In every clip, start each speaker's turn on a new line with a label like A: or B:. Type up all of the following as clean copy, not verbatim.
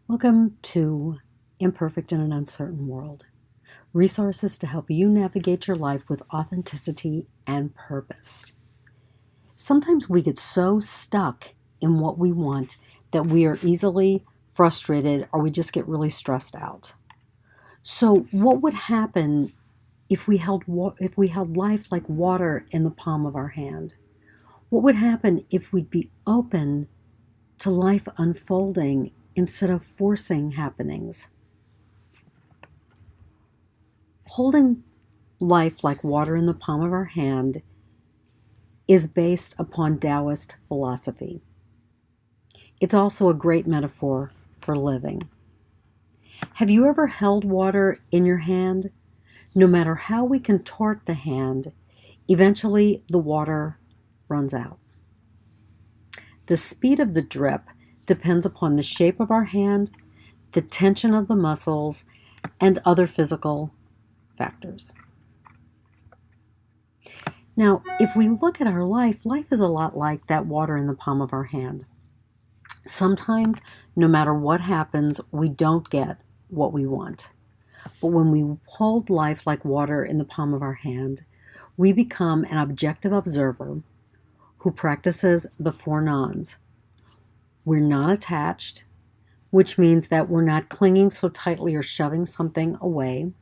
A: Welcome to Imperfect in an Uncertain World. Resources to help you navigate your life with authenticity and purpose. Sometimes we get so stuck in what we want that we are easily frustrated or we just get really stressed out. So, what would happen if we held life like water in the palm of our hand? What would happen if we'd be open to life unfolding instead of forcing happenings? Holding life like water in the palm of our hand is based upon Taoist philosophy. It's also a great metaphor for living. Have you ever held water in your hand? No matter how we contort the hand, eventually the water runs out. The speed of the drip depends upon the shape of our hand, the tension of the muscles, and other physical factors. Now, if we look at our life, life is a lot like that water in the palm of our hand. Sometimes, no matter what happens, we don't get what we want. But when we hold life like water in the palm of our hand, we become an objective observer who practices the four nons. We're not attached, which means that we're not clinging so tightly or shoving something away.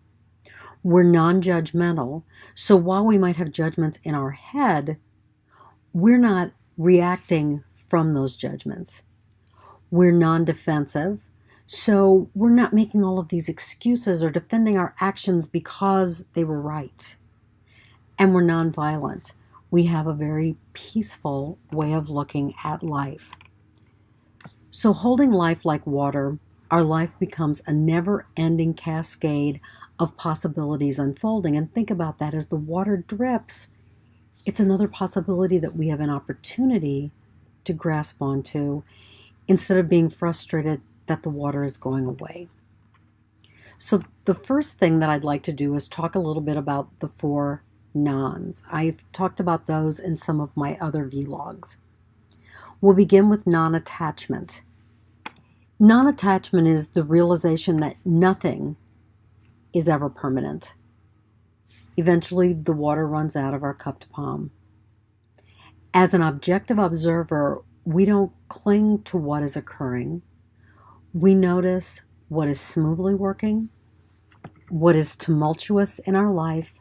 A: We're non-judgmental, so while we might have judgments in our head, we're not reacting from those judgments. We're non-defensive, so we're not making all of these excuses or defending our actions because they were right. And we're non-violent. We have a very peaceful way of looking at life. So holding life like water, our life becomes a never-ending cascade of possibilities unfolding. And think about that as the water drips. It's another possibility that we have an opportunity to grasp onto instead of being frustrated that the water is going away. So the first thing that I'd like to do is talk a little bit about the four nons. I've talked about those in some of my other vlogs. We'll begin with non-attachment. Non-attachment is the realization that nothing is ever permanent. Eventually, the water runs out of our cupped palm. As an objective observer, we don't cling to what is occurring. We notice what is smoothly working, what is tumultuous in our life,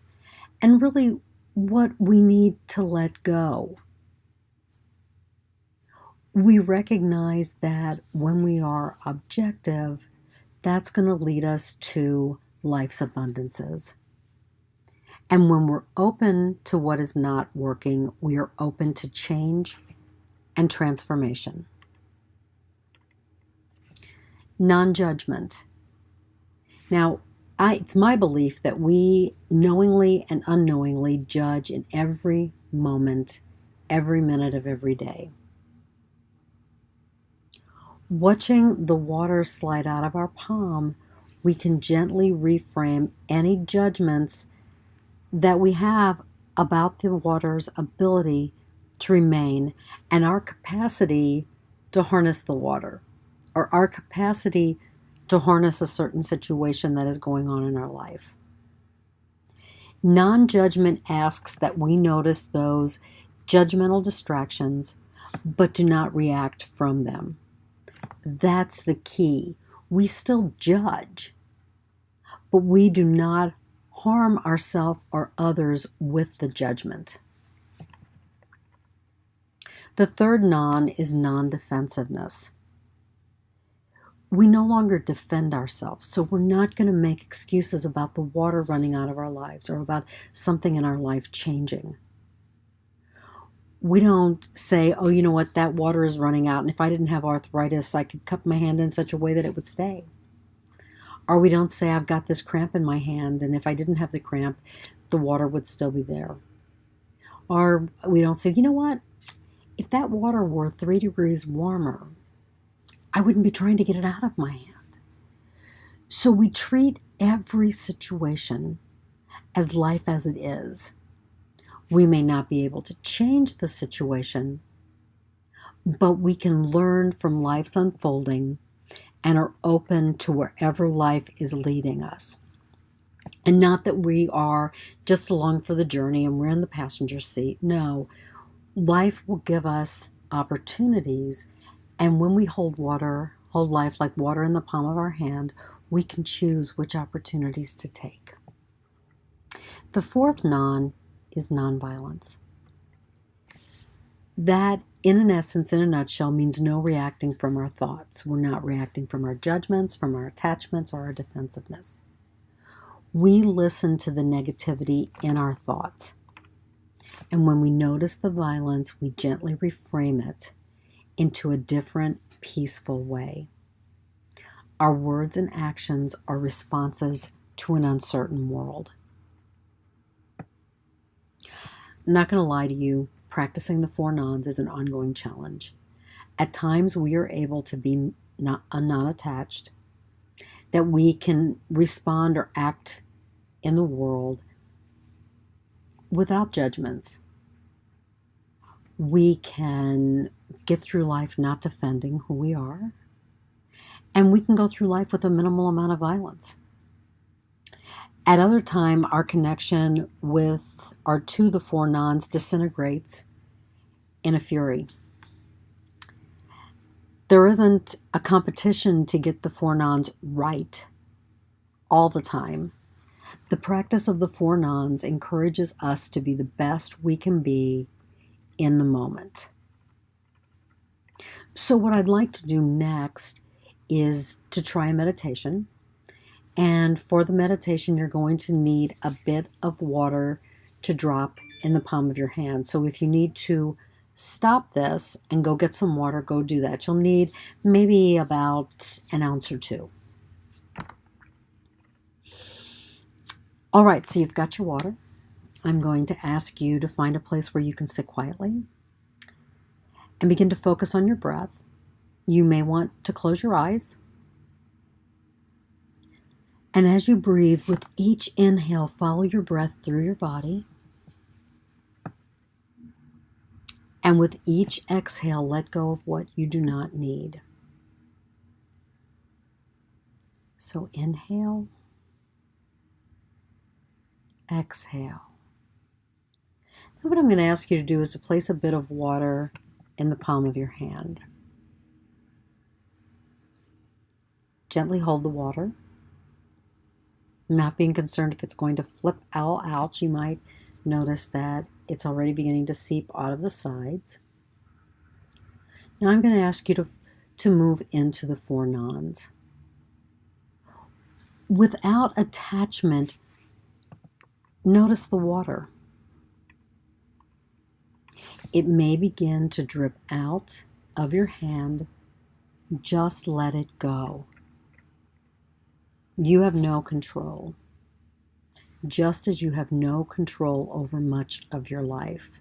A: and really what we need to let go. We recognize that when we are objective, that's going to lead us to life's abundances. And when we're open to what is not working, we are open to change and transformation. Non-judgment. Now, it's my belief that we knowingly and unknowingly judge in every moment, every minute of every day. Watching the water slide out of our palm, we can gently reframe any judgments that we have about the water's ability to remain and our capacity to harness the water, or our capacity to harness a certain situation that is going on in our life. Non-judgment asks that we notice those judgmental distractions, but do not react from them. That's the key. We still judge, but we do not harm ourselves or others with the judgment. The third non is non-defensiveness. We no longer defend ourselves, so we're not going to make excuses about the water running out of our lives or about something in our life changing. We don't say, oh, you know what, that water is running out, and if I didn't have arthritis, I could cup my hand in such a way that it would stay. Or we don't say, I've got this cramp in my hand, and if I didn't have the cramp, the water would still be there. Or we don't say, you know what, if that water were 3 degrees warmer, I wouldn't be trying to get it out of my hand. So we treat every situation as life as it is. We may not be able to change the situation, but we can learn from life's unfolding and are open to wherever life is leading us. And not that we are just along for the journey and we're in the passenger seat. No, life will give us opportunities. And when we hold life like water in the palm of our hand, we can choose which opportunities to take. The fourth non is nonviolence. That, in essence, in a nutshell, means no reacting from our thoughts. We're not reacting from our judgments, from our attachments, or our defensiveness. We listen to the negativity in our thoughts. And when we notice the violence, we gently reframe it into a different, peaceful way. Our words and actions are responses to an uncertain world. I'm not going to lie to you, practicing the four nons is an ongoing challenge. At times, we are able to be non-attached, that we can respond or act in the world without judgments. We can get through life not defending who we are, and we can go through life with a minimal amount of violence. At other time, our connection to the four nons disintegrates in a fury. There isn't a competition to get the four nons right all the time. The practice of the four nons encourages us to be the best we can be in the moment. So what I'd like to do next is to try a meditation. And for the meditation, you're going to need a bit of water to drop in the palm of your hand. So if you need to stop this and go get some water, go do that. You'll need maybe about an ounce or two. All right, so you've got your water. I'm going to ask you to find a place where you can sit quietly and begin to focus on your breath. You may want to close your eyes. And as you breathe, with each inhale, follow your breath through your body. And with each exhale, let go of what you do not need. So inhale, exhale. Now what I'm going to ask you to do is to place a bit of water in the palm of your hand. Gently hold the water. Not being concerned if it's going to flip all out. You might notice that it's already beginning to seep out of the sides. Now I'm going to ask you to move into the four nons. Without attachment, notice the water. It may begin to drip out of your hand. Just let it go. You have no control, just as you have no control over much of your life.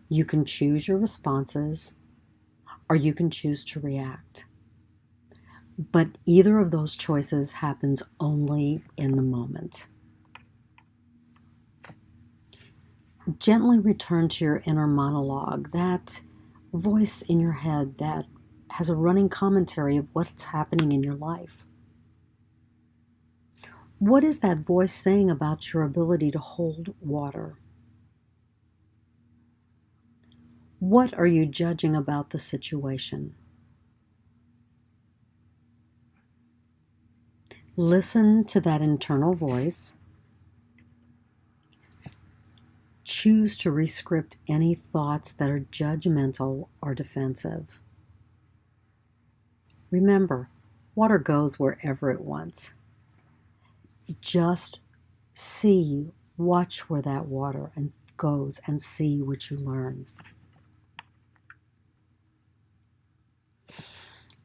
A: You can choose your responses, or you can choose to react. But either of those choices happens only in the moment. Gently return to your inner monologue, that voice in your head that has a running commentary of what's happening in your life. What is that voice saying about your ability to hold water? What are you judging about the situation? Listen to that internal voice. Choose to rescript any thoughts that are judgmental or defensive. Remember, water goes wherever it wants. Just watch where that water goes and see what you learn.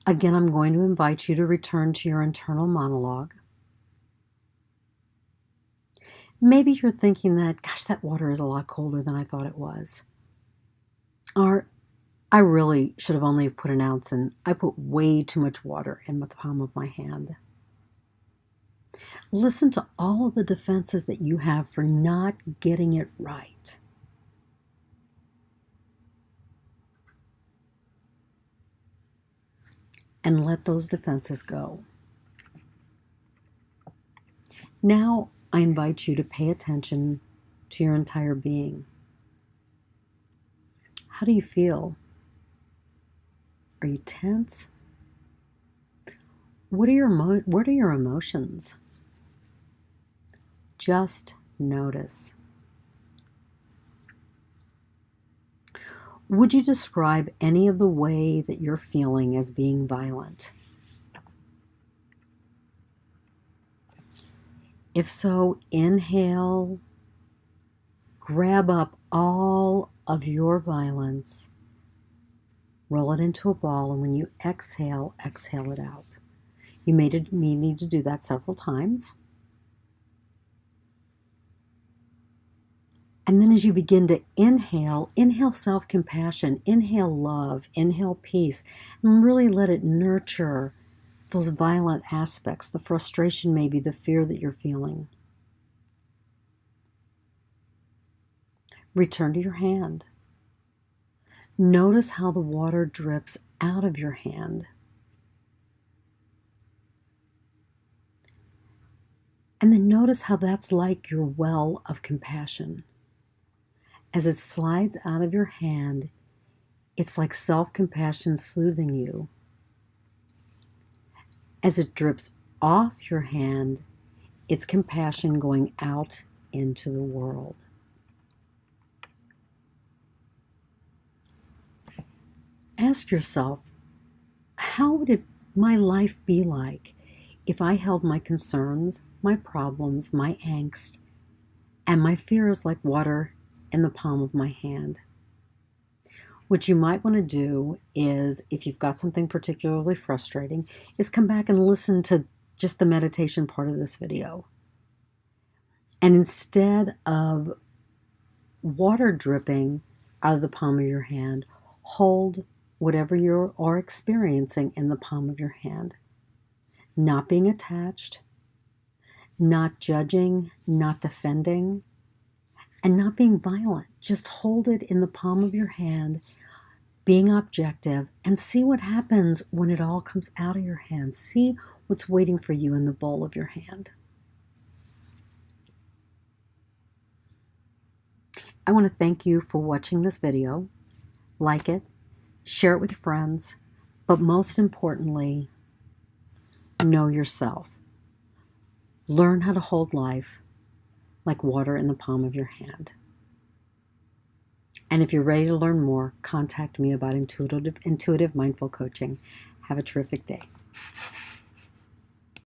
A: Again, I'm going to invite you to return to your internal monologue. Maybe you're thinking that, gosh, that water is a lot colder than I thought it was. Or, I really should have only put an ounce in. I put way too much water in the palm of my hand. Listen to all of the defenses that you have for not getting it right. and let those defenses go. Now, I invite you to pay attention to your entire being. How do you feel? Are you tense? What are your emotions? Just notice. Would you describe any of the way that you're feeling as being violent? If so, inhale, grab up all of your violence, roll it into a ball, and when you exhale, exhale it out. You may need to do that several times. And then as you begin to inhale, inhale self-compassion, inhale love, inhale peace, and really let it nurture those violent aspects, the frustration maybe, the fear that you're feeling. Return to your hand. Notice how the water drips out of your hand. And then notice how that's like your well of compassion. As it slides out of your hand, it's like self-compassion soothing you. As it drips off your hand, it's compassion going out into the world. Ask yourself, how would my life be like if I held my concerns, my problems, my angst, and my fears like water in the palm of my hand? What you might want to do is, if you've got something particularly frustrating, is come back and listen to just the meditation part of this video. And instead of water dripping out of the palm of your hand, hold whatever you are experiencing in the palm of your hand. Not being attached, not judging, not defending, and not being violent. Just hold it in the palm of your hand, being objective, and see what happens when it all comes out of your hand. See what's waiting for you in the bowl of your hand. I want to thank you for watching this video. Like it, share it with your friends, but most importantly, know yourself. Learn how to hold life like water in the palm of your hand. And if you're ready to learn more, contact me about intuitive mindful coaching. Have a terrific day.